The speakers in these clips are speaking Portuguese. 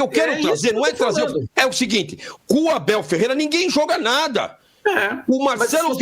Eu quero trazer, não é trazer... É o seguinte, com o Abel Ferreira ninguém joga nada. O Marcelo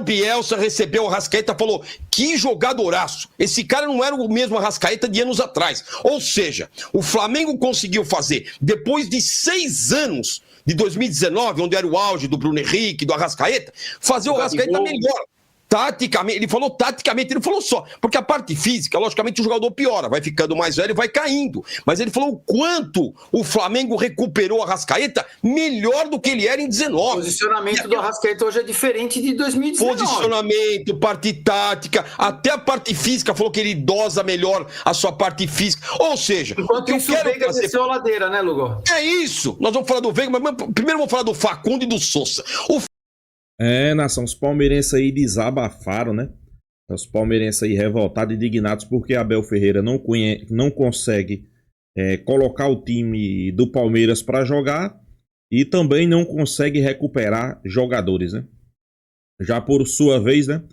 Bielsa recebeu o Arrascaeta e falou, que jogadoraço. Esse cara não era o mesmo Arrascaeta de anos atrás. Ou seja, o Flamengo conseguiu fazer, depois de 6 anos, de 2019, onde era o auge do Bruno Henrique, do Arrascaeta, fazer o Arrascaeta melhor. Taticamente, ele falou taticamente, ele falou só, porque a parte física, logicamente o jogador piora, vai ficando mais velho e vai caindo, mas ele falou o quanto o Flamengo recuperou o Arrascaeta melhor do que ele era em 19. O posicionamento do Arrascaeta hoje é diferente de 2019. Posicionamento, parte tática, até a parte física, falou que ele dosa melhor a sua parte física, ou seja... Enquanto isso, o Veiga desceu a ladeira, né, Lugo? É isso, nós vamos falar do Veiga, mas primeiro vamos falar do Facundo e do Sousa. Nação, os palmeirenses aí desabafaram, né? Os palmeirenses aí revoltados e indignados porque Abel Ferreira não consegue colocar o time do Palmeiras para jogar e também não consegue recuperar jogadores, né? Já por sua vez, né?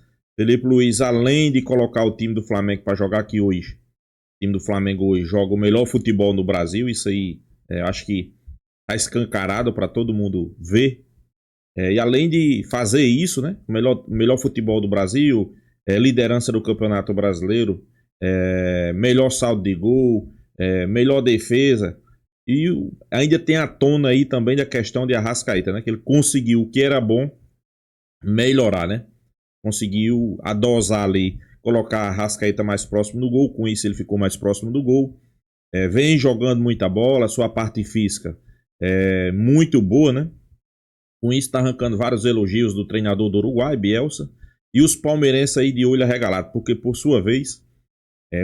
Felipe Luiz, além de colocar o time do Flamengo para jogar aqui hoje, o time do Flamengo hoje joga o melhor futebol no Brasil, isso aí acho que tá escancarado para todo mundo ver. E além de fazer isso, né, melhor futebol do Brasil, liderança do Campeonato Brasileiro, melhor saldo de gol, melhor defesa, e ainda tem à tona aí também da questão de Arrascaeta, né, que ele conseguiu o que era bom melhorar, né, conseguiu adosar ali, colocar a Arrascaeta mais próximo do gol, com isso ele ficou mais próximo do gol, vem jogando muita bola, sua parte física é muito boa, né. Com isso está arrancando vários elogios do treinador do Uruguai, Bielsa, e os palmeirenses aí de olho arregalado, porque por sua vez,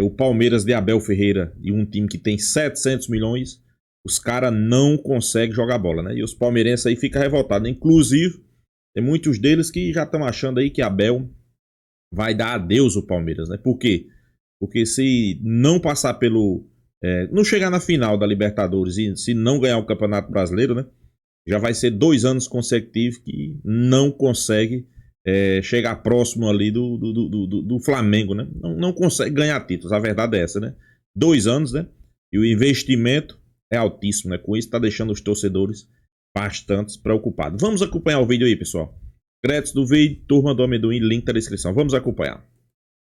o Palmeiras de Abel Ferreira e um time que tem 700 milhões, os caras não conseguem jogar bola, né? E os palmeirenses aí ficam revoltados, inclusive, tem muitos deles que já estão achando aí que Abel vai dar adeus ao Palmeiras, né? Por quê? Porque se não passar não chegar na final da Libertadores e se não ganhar o Campeonato Brasileiro, né? Já vai ser 2 anos consecutivos que não consegue chegar próximo ali do Flamengo, né? Não consegue ganhar títulos, a verdade é essa, né? 2 anos, né? E o investimento é altíssimo, né? Com isso está deixando os torcedores bastante preocupados. Vamos acompanhar o vídeo aí, pessoal. Créditos do vídeo, Turma do Amendoim, link na descrição. Vamos acompanhar.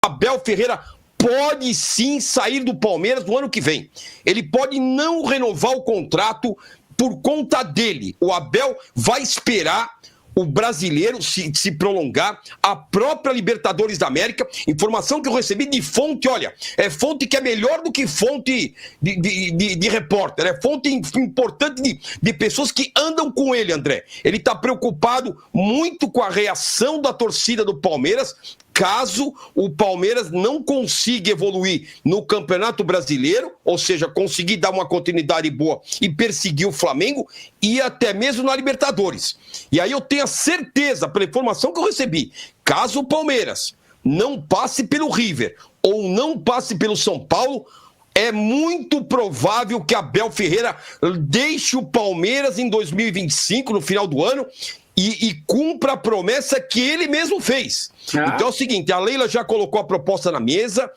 Abel Ferreira pode sim sair do Palmeiras no ano que vem. Ele pode não renovar o contrato por conta dele. O Abel vai esperar o brasileiro se prolongar, a própria Libertadores da América, informação que eu recebi de fonte, olha, é fonte que é melhor do que fonte de repórter, é fonte importante de pessoas que andam com ele, André. Ele está preocupado muito com a reação da torcida do Palmeiras, caso o Palmeiras não consiga evoluir no Campeonato Brasileiro, ou seja, conseguir dar uma continuidade boa e perseguir o Flamengo, e até mesmo na Libertadores. E aí eu tenho a certeza, pela informação que eu recebi, caso o Palmeiras não passe pelo River ou não passe pelo São Paulo, é muito provável que Abel Ferreira deixe o Palmeiras em 2025, no final do ano, e cumpra a promessa que ele mesmo fez. Então é o seguinte, a Leila já colocou a proposta na mesa,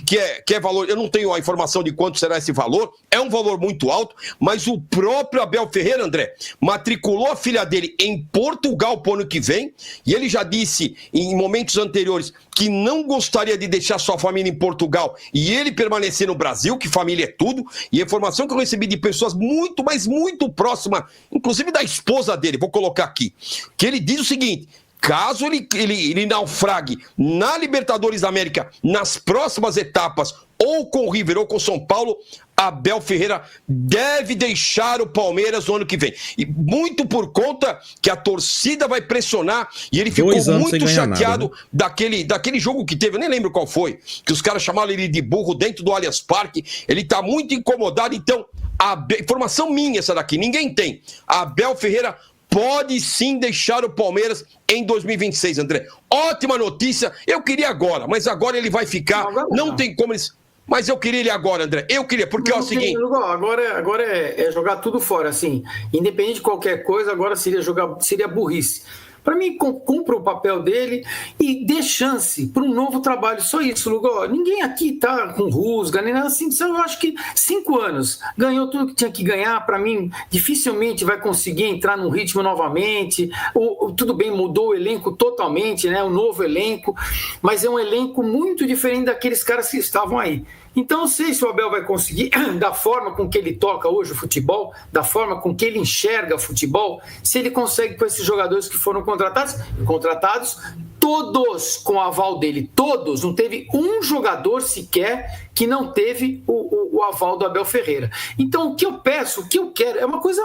que é valor, eu não tenho a informação de quanto será esse valor, é um valor muito alto, mas o próprio Abel Ferreira, André, matriculou a filha dele em Portugal para o ano que vem, e ele já disse em momentos anteriores que não gostaria de deixar sua família em Portugal e ele permanecer no Brasil, que família é tudo, e a informação que eu recebi de pessoas muito, mas muito próximas, inclusive da esposa dele, vou colocar aqui, que ele diz o seguinte: caso ele naufrague na Libertadores da América nas próximas etapas, ou com o River ou com o São Paulo, Abel Ferreira deve deixar o Palmeiras no ano que vem. E muito por conta que a torcida vai pressionar, e ele ficou muito chateado nada, né? daquele jogo que teve, eu nem lembro qual foi, que os caras chamaram ele de burro dentro do Allianz Parque. Ele está muito incomodado, então, informação minha essa daqui, ninguém tem. Abel Ferreira pode sim deixar o Palmeiras em 2026, André. Ótima notícia, eu queria agora, mas agora ele vai ficar, não tem como eles... Mas eu queria ele agora, André, eu queria, porque é o seguinte... Agora é jogar tudo fora, assim, independente de qualquer coisa, agora seria burrice. Para mim, cumpra o papel dele e dê chance para um novo trabalho. Só isso, Lugo. Ninguém aqui tá com rusga, nem nada assim. Eu acho que 5 anos, ganhou tudo que tinha que ganhar. Para mim, dificilmente vai conseguir entrar num ritmo novamente. Tudo bem, mudou o elenco totalmente, né? Um novo elenco, mas é um elenco muito diferente daqueles caras que estavam aí. Então, eu sei se o Abel vai conseguir, da forma com que ele toca hoje o futebol, da forma com que ele enxerga o futebol, se ele consegue com esses jogadores que foram contratados, todos com o aval dele, todos, não teve um jogador sequer que não teve o aval do Abel Ferreira. Então, o que eu peço, o que eu quero, é uma coisa,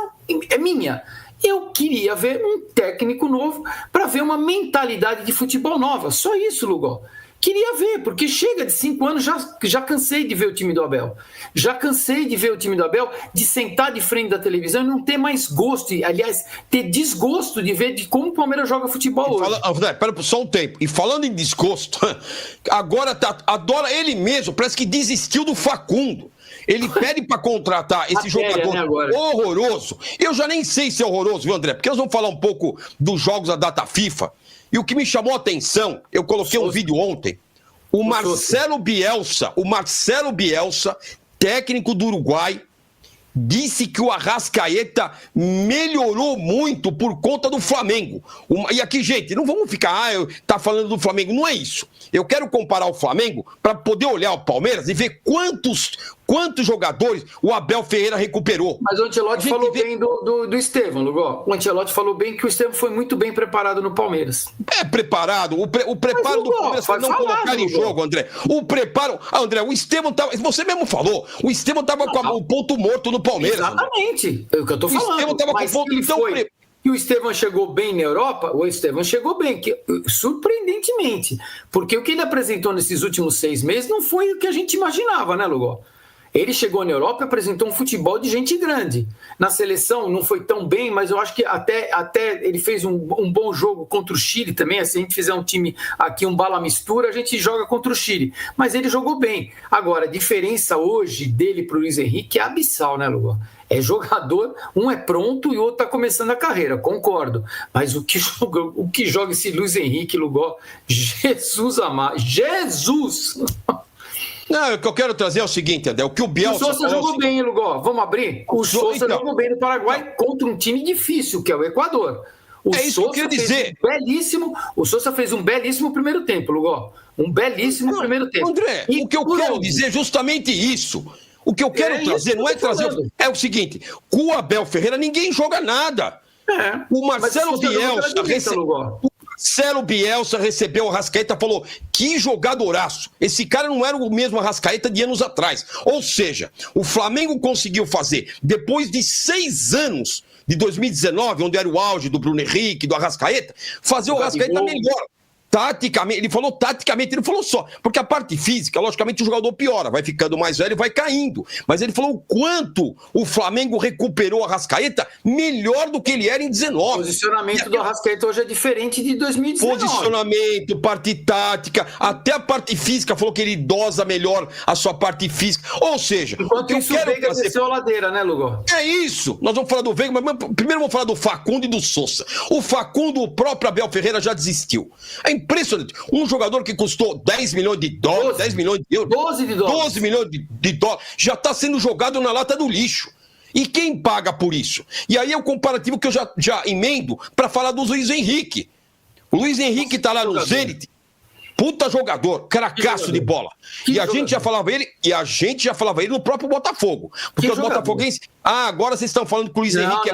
é minha. Eu queria ver um técnico novo para ver uma mentalidade de futebol nova. Só isso, Lugo. Queria ver, porque chega de 5 anos, já cansei de ver o time do Abel. Já cansei de ver o time do Abel, de sentar de frente da televisão e não ter mais gosto, aliás, ter desgosto de ver de como o Palmeiras joga futebol hoje. Pera só um tempo. E falando em desgosto, agora adora ele mesmo, parece que desistiu do Facundo. Ele pede para contratar esse jogador horroroso. Eu já nem sei se é horroroso, viu, André? Porque nós vamos falar um pouco dos jogos da data FIFA. E o que me chamou a atenção, eu coloquei um vídeo ontem, o Marcelo Bielsa, técnico do Uruguai, disse que o Arrascaeta melhorou muito por conta do Flamengo. E aqui, gente, não vamos ficar, tá falando do Flamengo, não é isso. Eu quero comparar o Flamengo para poder olhar o Palmeiras e ver quantos jogadores o Abel Ferreira recuperou. Mas o Ancelotti falou bem do Estevão, Lugo. O Ancelotti falou bem que o Estevão foi muito bem preparado no Palmeiras. É preparado. O preparo do Palmeiras foi não colocar em jogo, André. O preparo... André, o Estevão tava... Você mesmo falou. O Estevão tava com o ponto morto no Palmeiras. Exatamente. É o que eu tô falando. O Estevão tava com o ponto... Então, e o Estevão chegou bem na Europa, o Estevão chegou bem, surpreendentemente, porque o que ele apresentou nesses últimos 6 meses não foi o que a gente imaginava, né, Lugo? Ele chegou na Europa e apresentou um futebol de gente grande. Na seleção não foi tão bem, mas eu acho que até ele fez um bom jogo contra o Chile também. Se a gente fizer um time aqui, um bala-mistura, a gente joga contra o Chile. Mas ele jogou bem. Agora, a diferença hoje dele para o Luiz Henrique é abissal, né, Lugo? É jogador, um é pronto e o outro está começando a carreira, concordo. Mas o que joga esse Luiz Henrique, Lugo? Jesus amado. Jesus! Não, o que eu quero trazer é o seguinte, André, o que o Bielsa... O Sousa jogou bem, Lugo, vamos abrir? O Sousa jogou bem no Paraguai contra um time difícil, que é o Equador. É isso que eu queria dizer. O Sousa fez um belíssimo primeiro tempo, Lugo. Um belíssimo primeiro tempo. André, o que eu quero dizer é justamente isso. O que eu quero trazer não é trazer... É o seguinte, com o Abel Ferreira ninguém joga nada. O Marcelo Bielsa recebeu o Arrascaeta e falou, que jogadoraço. Esse cara não era o mesmo Arrascaeta de anos atrás. Ou seja, o Flamengo conseguiu fazer, depois de 6 anos, de 2019, onde era o auge do Bruno Henrique, do Arrascaeta, fazer o Arrascaeta melhor. Taticamente, ele falou taticamente, ele falou só, porque a parte física, logicamente o jogador piora, vai ficando mais velho e vai caindo, mas ele falou o quanto o Flamengo recuperou o Arrascaeta melhor do que ele era em 19. O posicionamento do Arrascaeta hoje é diferente de 2019. Posicionamento, parte tática, até a parte física, falou que ele dosa melhor a sua parte física, ou seja... Enquanto isso, o Veiga desceu a ladeira, né, Lugo? É isso, nós vamos falar do Veiga, mas primeiro vamos falar do Facundo e do Sousa. O Facundo, o próprio Abel Ferreira já desistiu. É impressionante. Um jogador que custou 10 milhões de dólares, 10 milhões de euros, 12 de dólares. 12 milhões de dólares, já está sendo jogado na lata do lixo. E quem paga por isso? E aí é o comparativo que eu já emendo para falar do Luiz Henrique. O Luiz Henrique está lá no Zenit. Puta jogador, cracaço de bola. E a gente já falava ele no próprio Botafogo. Porque os botafoguenses... agora vocês estão falando que o Luiz Henrique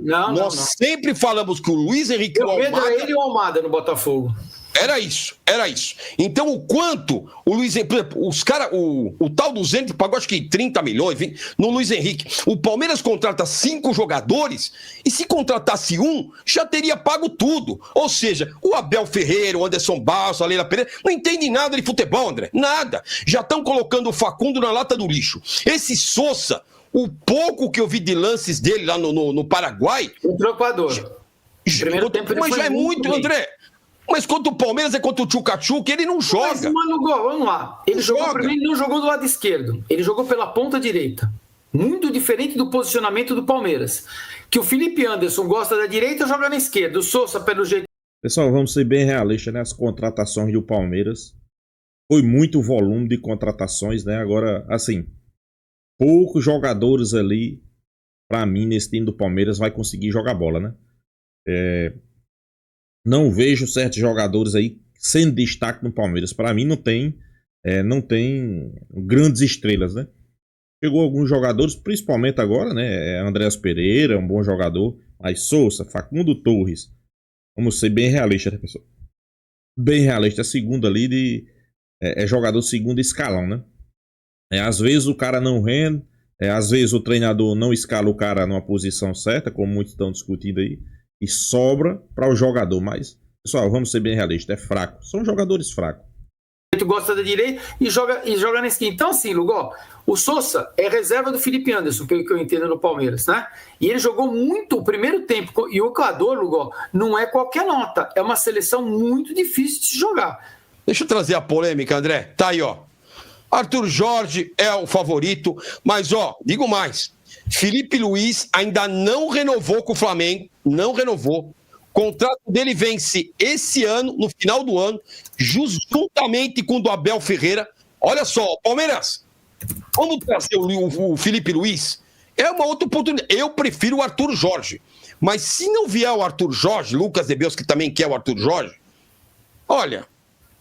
Nós sempre falamos que o Luiz Henrique... O Pedro é ele e o Almada no Botafogo. Era isso. Então, o quanto o Luiz Henrique... Os caras... O tal do Zenit pagou acho que 30 milhões no Luiz Henrique. O Palmeiras contrata 5 jogadores e se contratasse um, já teria pago tudo. Ou seja, o Abel Ferreira, o Anderson Barros, a Leila Pereira, não entende nada de futebol, André. Nada. Já estão colocando o Facundo na lata do lixo. Esse Sousa, o pouco que eu vi de lances dele lá no Paraguai... Contra o Equador. Primeiro tempo ele já é muito, André. Mas contra o Palmeiras é contra o Tchuca-Tchuca, ele não joga. Mas, mano, vamos lá. Ele não jogou do lado esquerdo. Ele jogou pela ponta direita. Muito diferente do posicionamento do Palmeiras. Que o Felipe Anderson gosta da direita, joga na esquerda. O Sousa, pelo jeito Pessoal, vamos ser bem realistas, né? As contratações do Palmeiras. Foi muito volume de contratações, né? Agora, assim, poucos jogadores ali, pra mim, nesse time do Palmeiras, vai conseguir jogar bola, né? Não vejo certos jogadores aí sendo destaque no Palmeiras. Pra mim, não tem grandes estrelas, né? Chegou alguns jogadores, principalmente agora, né? Andreas Pereira, um bom jogador. Mas Sousa, Facundo Torres. Vamos ser bem realistas, né, pessoal? Bem realista. Segundo ali é jogador segundo escalão, né? Às vezes o cara não rende. Às vezes o treinador não escala o cara numa posição certa, como muitos estão discutindo aí. E sobra para o jogador. Mas, pessoal, vamos ser bem realistas. É fraco. São jogadores fracos. Tu gosta da direita e joga na esquina. Então, assim, Lugó, o Sousa é reserva do Felipe Anderson, pelo que eu entendo no Palmeiras, né? E ele jogou muito o primeiro tempo. E o Equador, Lugó, não é qualquer nota. É uma seleção muito difícil de se jogar. Deixa eu trazer a polêmica, André. Tá aí, ó. Arthur Jorge é o favorito, mas, ó, digo mais. Felipe Luiz ainda não renovou com o Flamengo, não renovou. O contrato dele vence esse ano, no final do ano, juntamente com o do Abel Ferreira. Olha só, Palmeiras, vamos trazer o Felipe Luiz? É uma outra oportunidade. Eu prefiro o Arthur Jorge. Mas se não vier o Arthur Jorge, Lucas de Beus, que também quer o Arthur Jorge, olha,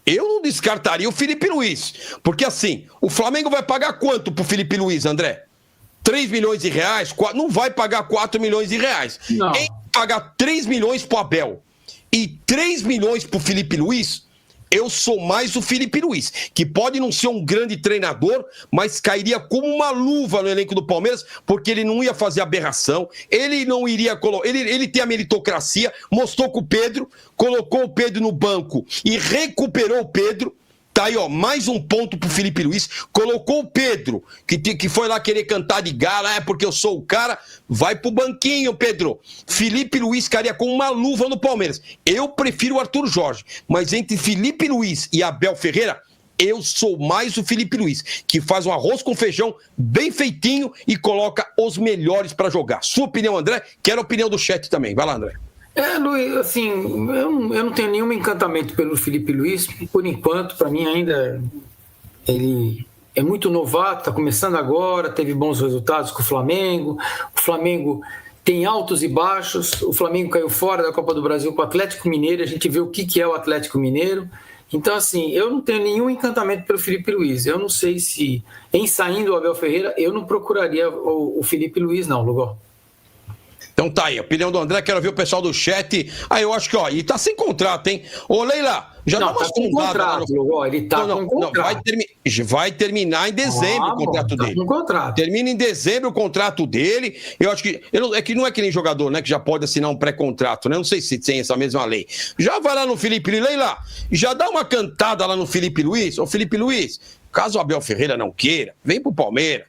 eu não descartaria o Felipe Luiz. Porque assim, o Flamengo vai pagar quanto pro Felipe Luiz, André? 3 milhões de reais? Não vai pagar 4 milhões de reais. Não. Quem pagar 3 milhões pro Abel e 3 milhões pro Felipe Luiz, eu sou mais o Felipe Luiz, que pode não ser um grande treinador, mas cairia como uma luva no elenco do Palmeiras, porque ele não ia fazer aberração, ele não iria colocar. Ele tem a meritocracia, mostrou com o Pedro, colocou o Pedro no banco e recuperou o Pedro. Tá aí, ó, mais um ponto pro Felipe Luiz. Colocou o Pedro, que foi lá querer cantar de gala, porque eu sou o cara. Vai pro banquinho, Pedro. Felipe Luiz cairia com uma luva no Palmeiras. Eu prefiro o Arthur Jorge, mas entre Felipe Luiz e Abel Ferreira, eu sou mais o Felipe Luiz, que faz um arroz com feijão bem feitinho e coloca os melhores para jogar. Sua opinião, André? Quero a opinião do chat também. Vai lá, André. Luiz, assim, eu não tenho nenhum encantamento pelo Felipe Luiz, por enquanto, para mim ainda ele é muito novato, está começando agora, teve bons resultados com o Flamengo tem altos e baixos, o Flamengo caiu fora da Copa do Brasil com o Atlético Mineiro, a gente vê o que é o Atlético Mineiro, então assim, eu não tenho nenhum encantamento pelo Felipe Luiz, eu não sei se, em saindo o Abel Ferreira, eu não procuraria o Felipe Luiz não, Lugó. Então tá aí, a opinião do André, quero ver o pessoal do chat. Eu acho que, ó, e tá sem contrato, hein? Ô, Leila, já não, dá umas tá com contrato, no... ele tá com contrato. Vai terminar em dezembro o contrato dele. Com contrato. Termina em dezembro o contrato dele. Eu acho que, não é que nem jogador, né, que já pode assinar um pré-contrato, né? Não sei se tem essa mesma lei. Já vai lá no Felipe Luiz, Leila, já dá uma cantada lá no Felipe Luiz. Ô, Felipe Luiz, caso o Abel Ferreira não queira, vem pro Palmeiras.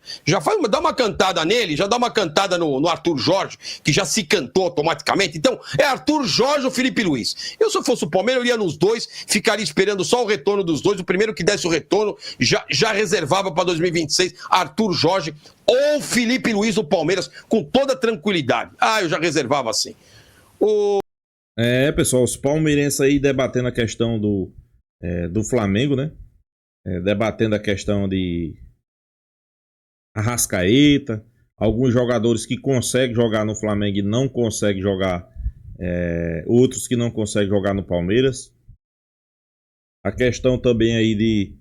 Dá uma cantada nele, já dá uma cantada no Arthur Jorge, que já se cantou automaticamente. Então, é Arthur Jorge ou Felipe Luiz. Eu, se eu fosse o Palmeiras, eu iria nos dois, ficaria esperando só o retorno dos dois. O primeiro que desse o retorno, já reservava para 2026 Arthur Jorge ou Felipe Luiz do Palmeiras, com toda tranquilidade. Eu já reservava assim. Pessoal, os palmeirenses aí debatendo a questão do Flamengo, né? Debatendo a questão de Arrascaeta, alguns jogadores que conseguem jogar no Flamengo e não conseguem jogar, outros que não conseguem jogar no Palmeiras. A questão também aí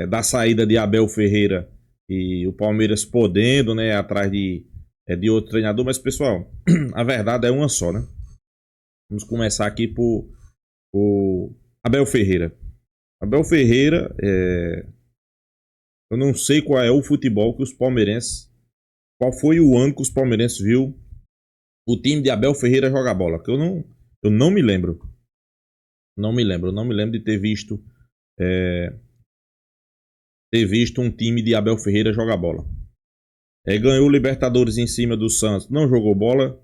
da saída de Abel Ferreira e o Palmeiras podendo, né, atrás de outro treinador. Mas, pessoal, a verdade é uma só, né? Vamos começar aqui por Abel Ferreira. Abel Ferreira, eu não sei qual é o futebol que os palmeirenses, qual foi o ano que os palmeirenses viu o time de Abel Ferreira jogar bola, que eu não me lembro. Eu não me lembro de ter visto um time de Abel Ferreira jogar bola. Ganhou o Libertadores em cima do Santos, não jogou bola.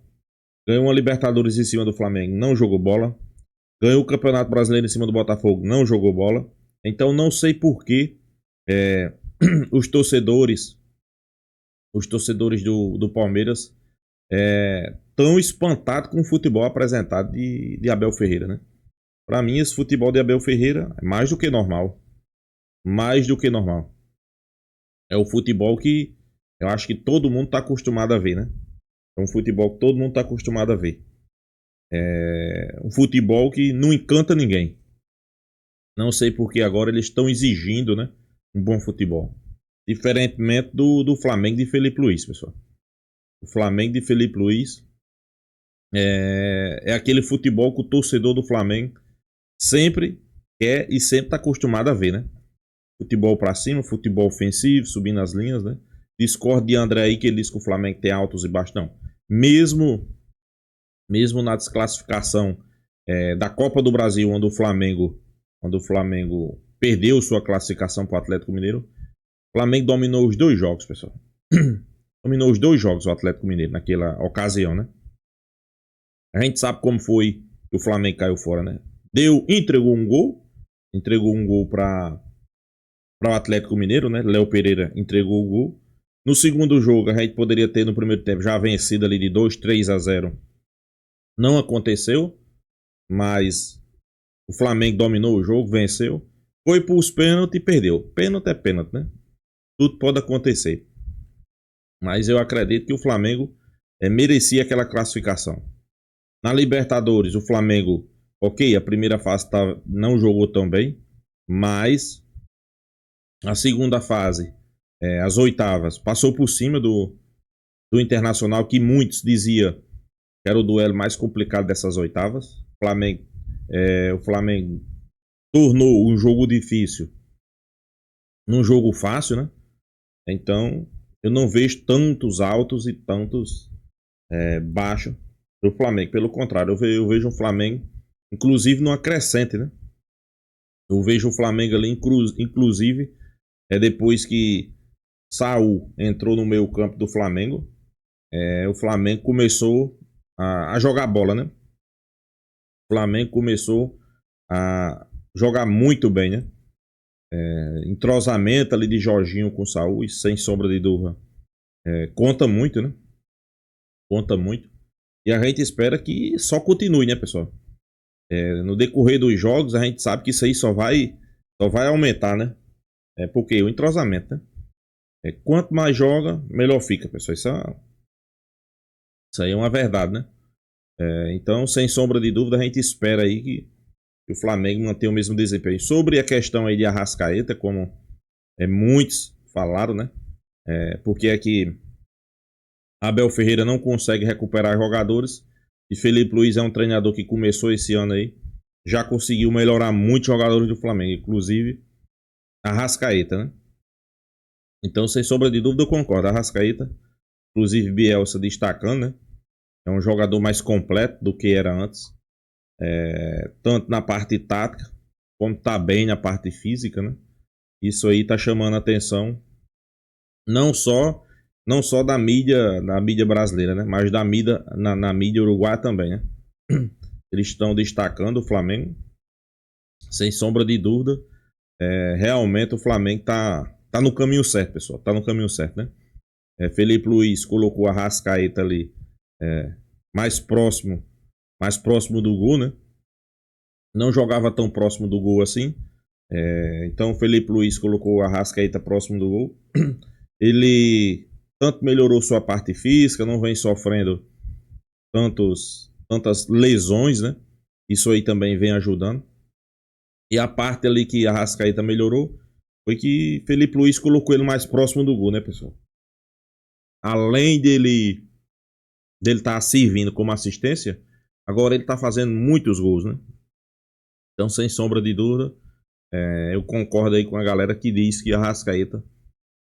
Ganhou uma Libertadores em cima do Flamengo, não jogou bola. Ganhou o Campeonato Brasileiro em cima do Botafogo, não jogou bola. Então não sei por que os torcedores do Palmeiras tão espantados com o futebol apresentado de Abel Ferreira, né? Para mim, esse futebol de Abel Ferreira é mais do que normal. Mais do que normal. É o futebol que eu acho que todo mundo está acostumado a ver, né? É um futebol que todo mundo está acostumado a ver. É um futebol que não encanta ninguém. Não sei porque agora eles estão exigindo, né, um bom futebol. Diferentemente do Flamengo de Felipe Luiz, pessoal. O Flamengo de Felipe Luiz é aquele futebol que o torcedor do Flamengo sempre quer e sempre está acostumado a ver, né? Futebol para cima, futebol ofensivo, subindo as linhas, né? Discordo de André aí que ele diz que o Flamengo tem altos e baixos. Não. Mesmo na desclassificação da Copa do Brasil, onde o Flamengo perdeu sua classificação para o Atlético Mineiro, o Flamengo dominou os 2 jogos, pessoal. Dominou os 2 jogos o Atlético Mineiro naquela ocasião, né? A gente sabe como foi que o Flamengo caiu fora, né? Entregou um gol para o Atlético Mineiro, né? Léo Pereira entregou o gol. No segundo jogo, a gente poderia ter no primeiro tempo já vencido ali de 2-3-0. Não aconteceu, mas o Flamengo dominou o jogo, venceu. Foi para os pênaltis e perdeu. Pênalti é pênalti, né? Tudo pode acontecer. Mas eu acredito que o Flamengo merecia aquela classificação. Na Libertadores, o Flamengo, ok, a primeira fase não jogou tão bem, mas a segunda fase, as oitavas, passou por cima do Internacional, que muitos diziam que era o duelo mais complicado dessas oitavas. O Flamengo tornou um jogo difícil num jogo fácil, né? Então, eu não vejo tantos altos e tantos baixos do Flamengo. Pelo contrário, eu vejo um Flamengo, inclusive, numa crescente, né? Eu vejo o Flamengo ali, inclusive, depois que Saul entrou no meio campo do Flamengo, o Flamengo começou a jogar bola, né? O Flamengo começou a jogar muito bem, né? Entrosamento ali de Jorginho com Saul, isso sem sombra de dúvida. Conta muito, né? Conta muito. E a gente espera que só continue, né, pessoal? No decorrer dos jogos, a gente sabe que isso aí só vai aumentar, né? Porque o entrosamento, né? Quanto mais joga, melhor fica, pessoal. Isso aí é uma verdade, né? Então, sem sombra de dúvida, a gente espera aí que o Flamengo mantenha o mesmo desempenho. Sobre a questão aí de Arrascaeta, como muitos falaram, né? Porque é que Abel Ferreira não consegue recuperar jogadores e Felipe Luiz é um treinador que começou esse ano aí, já conseguiu melhorar muitos jogadores do Flamengo, inclusive Arrascaeta, né? Então, sem sombra de dúvida, eu concordo. Arrascaeta, inclusive Bielsa destacando, né? É um jogador mais completo do que era antes. Tanto na parte tática, como tá bem na parte física, né? Isso aí tá chamando a atenção não só da mídia brasileira, né? Mas da mídia, na mídia uruguaia também, né? Eles estão destacando o Flamengo. Sem sombra de dúvida. Realmente o Flamengo tá no caminho certo, pessoal. Tá no caminho certo, né? Felipe Luiz colocou a Arrascaeta ali mais próximo do gol, né? Não jogava tão próximo do gol assim. Então o Felipe Luiz colocou a Arrascaeta próximo do gol. Ele tanto melhorou sua parte física, não vem sofrendo tantas lesões, né? Isso aí também vem ajudando. E a parte ali que a Arrascaeta melhorou foi que Felipe Luiz colocou ele mais próximo do gol, né, pessoal? Além dele estar servindo como assistência, agora ele está fazendo muitos gols, né? Então, sem sombra de dúvida, eu concordo aí com a galera que diz que a Arrascaeta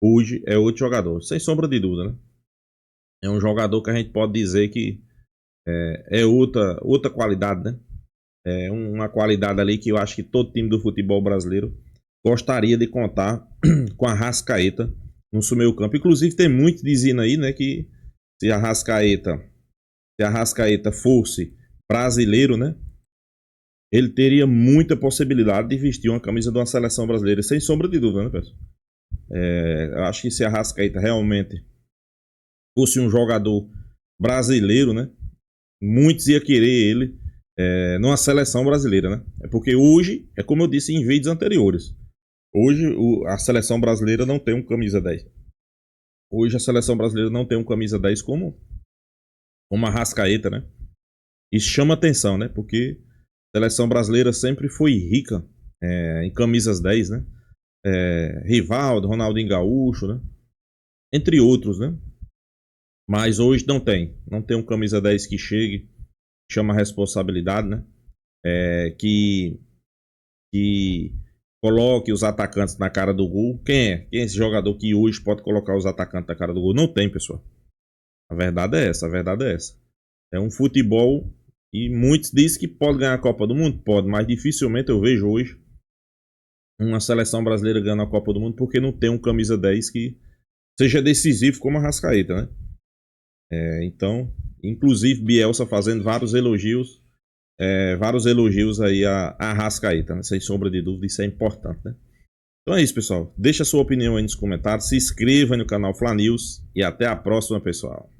hoje é outro jogador. Sem sombra de dúvida, né? É um jogador que a gente pode dizer que é outra qualidade, né? Uma qualidade ali que eu acho que todo time do futebol brasileiro gostaria de contar com a Arrascaeta no seu meio campo. Inclusive tem muito dizendo aí, né, que se a Arrascaeta fosse brasileiro, né, ele teria muita possibilidade de vestir uma camisa de uma seleção brasileira, sem sombra de dúvida, né, pessoal? Eu acho que se a Arrascaeta realmente fosse um jogador brasileiro, né, muitos iam querer ele numa seleção brasileira, né? É porque hoje, é como eu disse em vídeos anteriores, hoje a seleção brasileira não tem um camisa 10. Hoje a seleção brasileira não tem um camisa 10 como a Arrascaeta, né? Isso chama atenção, né? Porque a seleção brasileira sempre foi rica em camisas 10, né? Rivaldo, Ronaldinho Gaúcho, né? Entre outros, né? Mas hoje não tem um camisa 10 que chegue, chama a responsabilidade, né? Que coloque os atacantes na cara do gol. Quem é esse jogador que hoje pode colocar os atacantes na cara do gol? Não tem, pessoal. A verdade é essa. É um futebol e muitos dizem que pode ganhar a Copa do Mundo. Pode, mas dificilmente eu vejo hoje uma seleção brasileira ganhando a Copa do Mundo porque não tem um camisa 10 que seja decisivo como a Arrascaeta, né? Então, inclusive Bielsa fazendo vários elogios aí a Arrascaeta, né? Sem sombra de dúvida, isso é importante, né? Então é isso, pessoal. Deixa a sua opinião aí nos comentários, se inscreva no canal Fla News e até a próxima, pessoal.